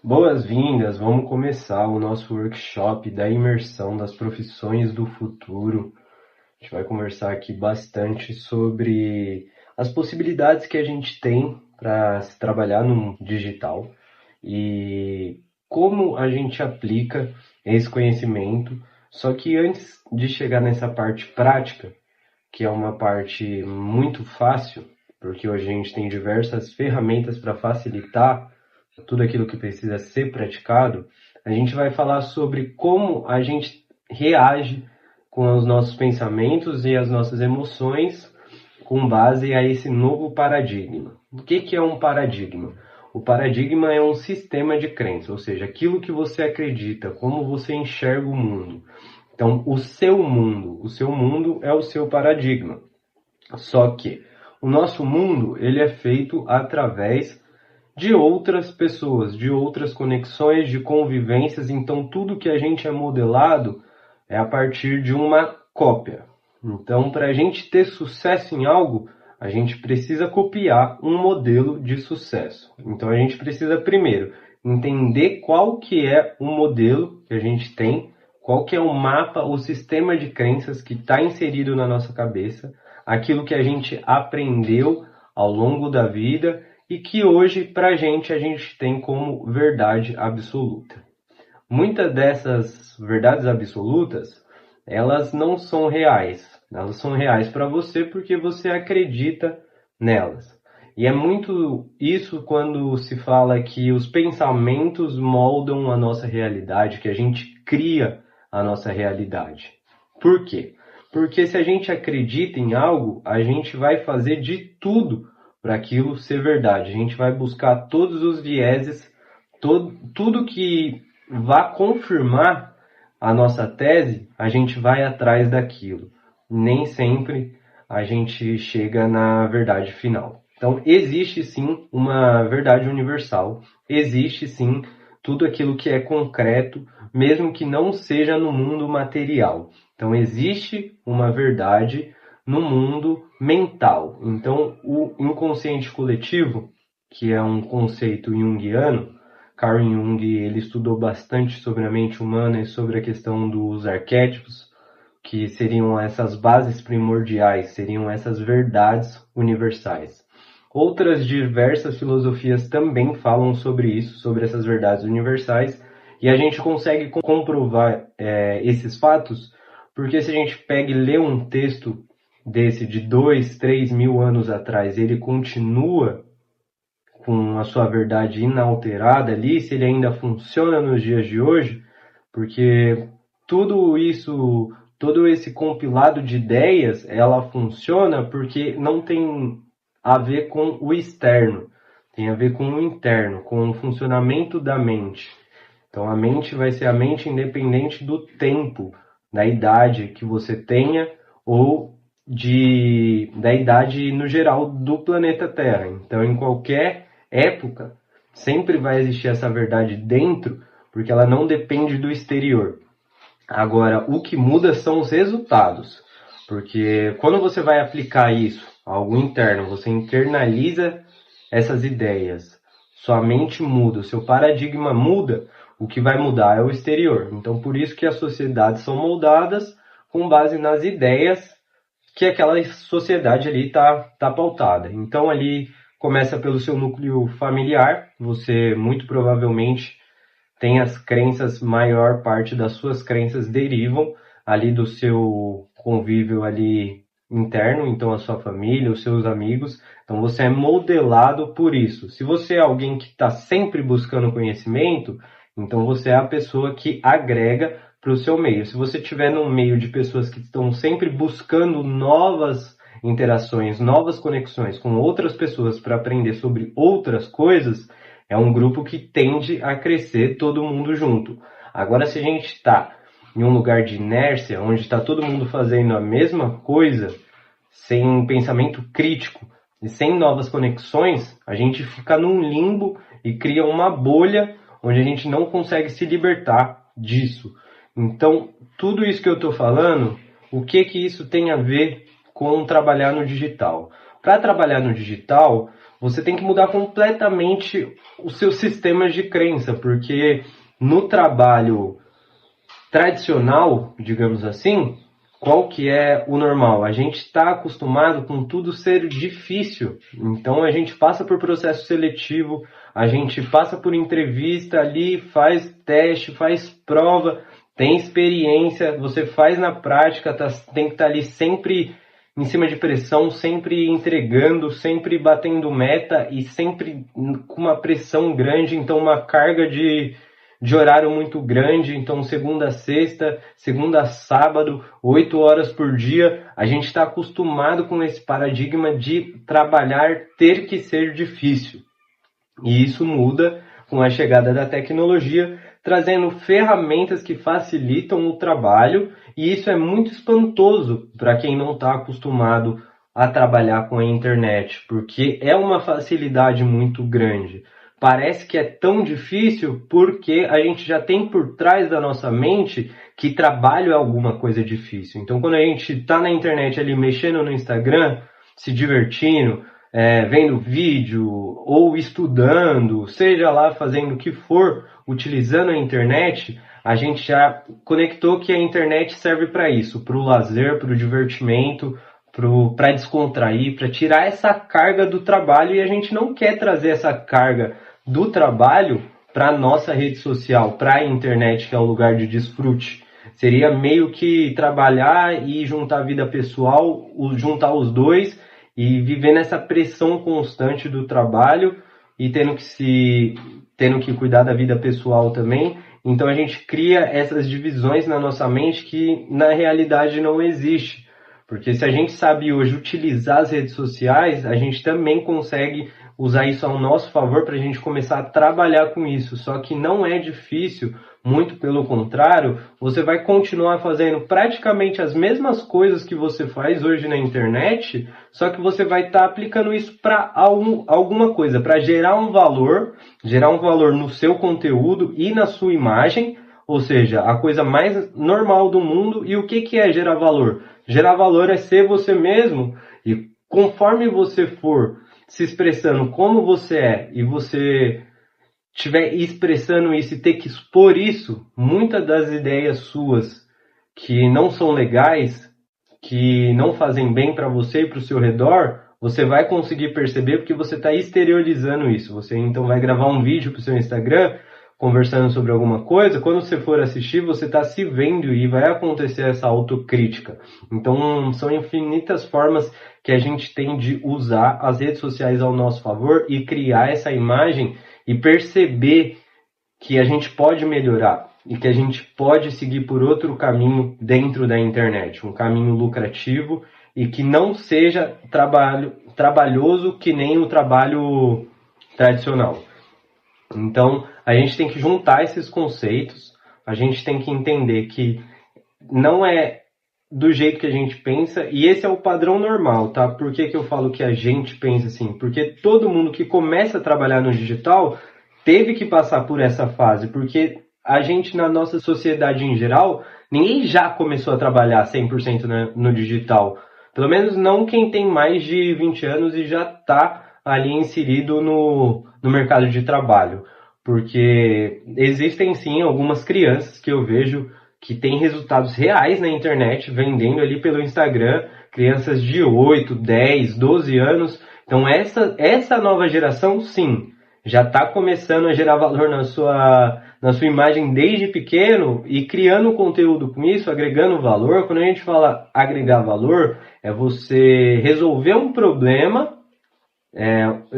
Boas-vindas! Vamos começar o nosso workshop da imersão das profissões do futuro. A gente vai conversar aqui bastante sobre as possibilidades que a gente tem para se trabalhar no digital e como a gente aplica esse conhecimento. Só que antes de chegar nessa parte prática, que é uma parte muito fácil, porque hoje a gente tem diversas ferramentas para facilitar tudo aquilo que precisa ser praticado, a gente vai falar sobre como a gente reage com os nossos pensamentos e as nossas emoções com base a esse novo paradigma. O que é um paradigma? O paradigma é um sistema de crença, ou seja, aquilo que você acredita, como você enxerga o mundo. Então, o seu mundo é o seu paradigma. Só que o nosso mundo, ele é feito através de outras pessoas, de outras conexões, de convivências. Então, tudo que a gente é modelado é a partir de uma cópia. Então, para a gente ter sucesso em algo, a gente precisa copiar um modelo de sucesso. Então, a gente precisa primeiro entender qual que é o modelo que a gente tem, qual que é o mapa, o sistema de crenças que está inserido na nossa cabeça, aquilo que a gente aprendeu ao longo da vida e que hoje, para a gente tem como verdade absoluta. Muitas dessas verdades absolutas, elas não são reais. Elas são reais para você porque você acredita nelas. E é muito isso quando se fala que os pensamentos moldam a nossa realidade, que a gente cria a nossa realidade. Por quê? Porque se a gente acredita em algo, a gente vai fazer de tudo para aquilo ser verdade. A gente vai buscar todos os vieses, tudo que vá confirmar a nossa tese, a gente vai atrás daquilo. Nem sempre a gente chega na verdade final. Então, existe sim uma verdade universal, existe sim tudo aquilo que é concreto, mesmo que não seja no mundo material. Então, existe uma verdade no mundo mental. Então, o inconsciente coletivo, que é um conceito junguiano, Carl Jung ele estudou bastante sobre a mente humana e sobre a questão dos arquétipos, que seriam essas bases primordiais, seriam essas verdades universais. Outras diversas filosofias também falam sobre isso, sobre essas verdades universais, e a gente consegue comprovar esses fatos, porque se a gente pega e lê um texto desse de 2, 3 mil anos atrás, ele continua com a sua verdade inalterada ali, se ele ainda funciona nos dias de hoje, porque tudo isso, todo esse compilado de ideias, ela funciona porque não tem a ver com o externo, tem a ver com o interno, com o funcionamento da mente. Então a mente vai ser a mente independente do tempo, da idade que você tenha ou da idade no geral do planeta Terra. Então em qualquer época sempre vai existir essa verdade dentro, porque ela não depende do exterior. Agora, o que muda são os resultados, porque quando você vai aplicar isso, algo interno, você internaliza essas ideias, sua mente muda, o seu paradigma muda, o que vai mudar é o exterior. Então, por isso que as sociedades são moldadas com base nas ideias que aquela sociedade ali tá pautada. Então, ali começa pelo seu núcleo familiar, você muito provavelmente tem as crenças, maior parte das suas crenças derivam ali do seu convívio ali interno, então a sua família, os seus amigos. Então você é modelado por isso. Se você é alguém que está sempre buscando conhecimento, então você é a pessoa que agrega para o seu meio. Se você estiver num meio de pessoas que estão sempre buscando novas interações, novas conexões com outras pessoas para aprender sobre outras coisas, é um grupo que tende a crescer todo mundo junto. Agora, se a gente está em um lugar de inércia, onde está todo mundo fazendo a mesma coisa, sem um pensamento crítico e sem novas conexões, a gente fica num limbo e cria uma bolha onde a gente não consegue se libertar disso. Então, tudo isso que eu estou falando, o que isso tem a ver com trabalhar no digital? Para trabalhar no digital, você tem que mudar completamente os seus sistemas de crença, porque no trabalho tradicional, digamos assim, qual que é o normal? A gente está acostumado com tudo ser difícil. Então a gente passa por processo seletivo, a gente passa por entrevista ali, faz teste, faz prova, tem experiência, você faz na prática, tem que estar ali sempre em cima de pressão, sempre entregando, sempre batendo meta e sempre com uma pressão grande, então uma carga de horário muito grande, então segunda a sexta, segunda a sábado, 8 horas por dia, a gente está acostumado com esse paradigma de trabalhar ter que ser difícil. E isso muda com a chegada da tecnologia, trazendo ferramentas que facilitam o trabalho, e isso é muito espantoso para quem não está acostumado a trabalhar com a internet, porque é uma facilidade muito grande. Parece que é tão difícil porque a gente já tem por trás da nossa mente que trabalho é alguma coisa difícil. Então, quando a gente está na internet ali mexendo no Instagram, se divertindo, vendo vídeo ou estudando, seja lá fazendo o que for, utilizando a internet, a gente já conectou que a internet serve para isso, para o lazer, para o divertimento, para descontrair, para tirar essa carga do trabalho, e a gente não quer trazer essa carga do trabalho para a nossa rede social, para a internet, que é um lugar de desfrute. Seria meio que trabalhar e juntar a vida pessoal, juntar os dois e viver nessa pressão constante do trabalho e tendo que cuidar da vida pessoal também. Então a gente cria essas divisões na nossa mente que na realidade não existe. Porque se a gente sabe hoje utilizar as redes sociais, a gente também consegue usar isso ao nosso favor para a gente começar a trabalhar com isso. Só que não é difícil, muito pelo contrário, você vai continuar fazendo praticamente as mesmas coisas que você faz hoje na internet, só que você vai estar aplicando isso para alguma coisa, para gerar um valor no seu conteúdo e na sua imagem, ou seja, a coisa mais normal do mundo. E o que é gerar valor? Gerar valor é ser você mesmo, e conforme você for se expressando como você é e você estiver expressando isso e ter que expor isso, muitas das ideias suas que não são legais, que não fazem bem para você e para o seu redor, você vai conseguir perceber porque você está exteriorizando isso. Você então vai gravar um vídeo para o seu Instagram conversando sobre alguma coisa, quando você for assistir, você está se vendo e vai acontecer essa autocrítica. Então, são infinitas formas que a gente tem de usar as redes sociais ao nosso favor e criar essa imagem e perceber que a gente pode melhorar e que a gente pode seguir por outro caminho dentro da internet, um caminho lucrativo e que não seja trabalhoso que nem o trabalho tradicional. Então, a gente tem que juntar esses conceitos, a gente tem que entender que não é do jeito que a gente pensa, e esse é o padrão normal, tá? Por que eu falo que a gente pensa assim? Porque todo mundo que começa a trabalhar no digital teve que passar por essa fase, porque a gente, na nossa sociedade em geral, ninguém já começou a trabalhar 100% no digital. Pelo menos não quem tem mais de 20 anos e já está ali inserido no mercado de trabalho. Porque existem sim algumas crianças que eu vejo que têm resultados reais na internet, vendendo ali pelo Instagram, crianças de 8, 10, 12 anos. Então essa nova geração, sim, já está começando a gerar valor na sua imagem desde pequeno e criando conteúdo com isso, agregando valor. Quando a gente fala agregar valor, é você resolver um problema,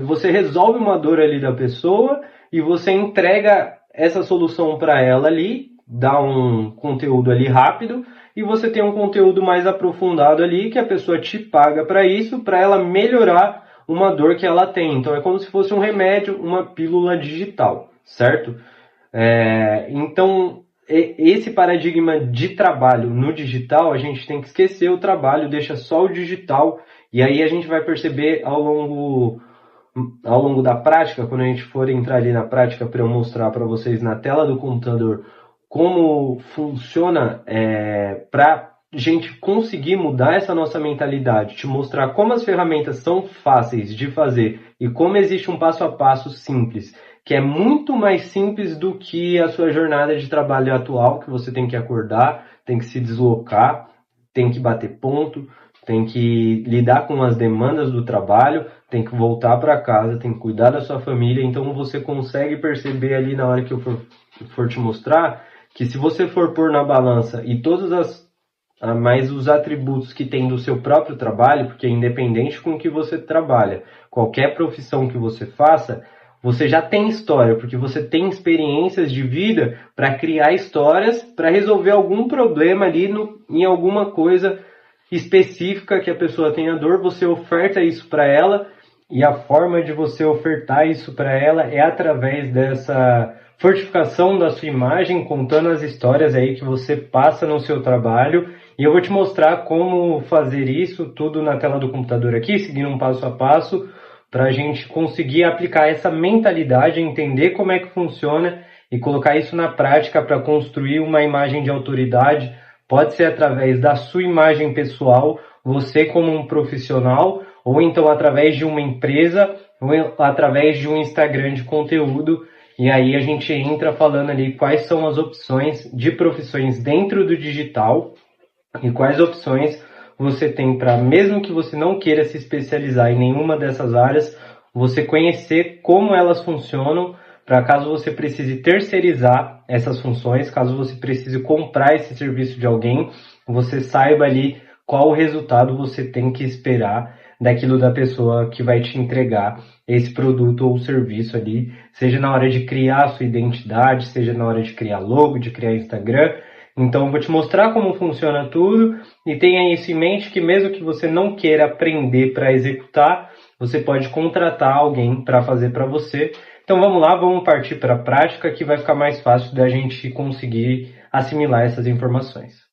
você resolve uma dor ali da pessoa e você entrega essa solução para ela ali, dá um conteúdo ali rápido e você tem um conteúdo mais aprofundado ali que a pessoa te paga para isso, para ela melhorar uma dor que ela tem. Então é como se fosse um remédio, uma pílula digital, certo? Então esse paradigma de trabalho no digital, a gente tem que esquecer o trabalho, deixa só o digital, e aí a gente vai perceber ao longo da prática, quando a gente for entrar ali na prática para eu mostrar para vocês na tela do computador como funciona para gente conseguir mudar essa nossa mentalidade, te mostrar como as ferramentas são fáceis de fazer e como existe um passo a passo simples, que é muito mais simples do que a sua jornada de trabalho atual, que você tem que acordar, tem que se deslocar, tem que bater ponto, tem que lidar com as demandas do trabalho, tem que voltar para casa, tem que cuidar da sua família. Então você consegue perceber ali na hora que eu for te mostrar que se você for pôr na balança e todas mais os atributos que tem do seu próprio trabalho, porque independente com o que você trabalha, qualquer profissão que você faça, você já tem história, porque você tem experiências de vida para criar histórias, para resolver algum problema ali em alguma coisa específica que a pessoa tenha dor, você oferta isso para ela, e a forma de você ofertar isso para ela é através dessa fortificação da sua imagem, contando as histórias aí que você passa no seu trabalho. E eu vou te mostrar como fazer isso tudo na tela do computador aqui, seguindo um passo a passo, para a gente conseguir aplicar essa mentalidade, entender como é que funciona e colocar isso na prática para construir uma imagem de autoridade. Pode ser através da sua imagem pessoal, você como um profissional, ou então através de uma empresa, ou através de um Instagram de conteúdo. E aí a gente entra falando ali quais são as opções de profissões dentro do digital e quais opções você tem para, mesmo que você não queira se especializar em nenhuma dessas áreas, você conhecer como elas funcionam, para caso você precise terceirizar essas funções, caso você precise comprar esse serviço de alguém, você saiba ali qual o resultado você tem que esperar daquilo da pessoa que vai te entregar esse produto ou serviço ali, seja na hora de criar a sua identidade, seja na hora de criar logo, de criar Instagram. Então eu vou te mostrar como funciona tudo e tenha isso em mente que mesmo que você não queira aprender para executar, você pode contratar alguém para fazer para você. Então vamos lá, vamos partir para a prática que vai ficar mais fácil da gente conseguir assimilar essas informações.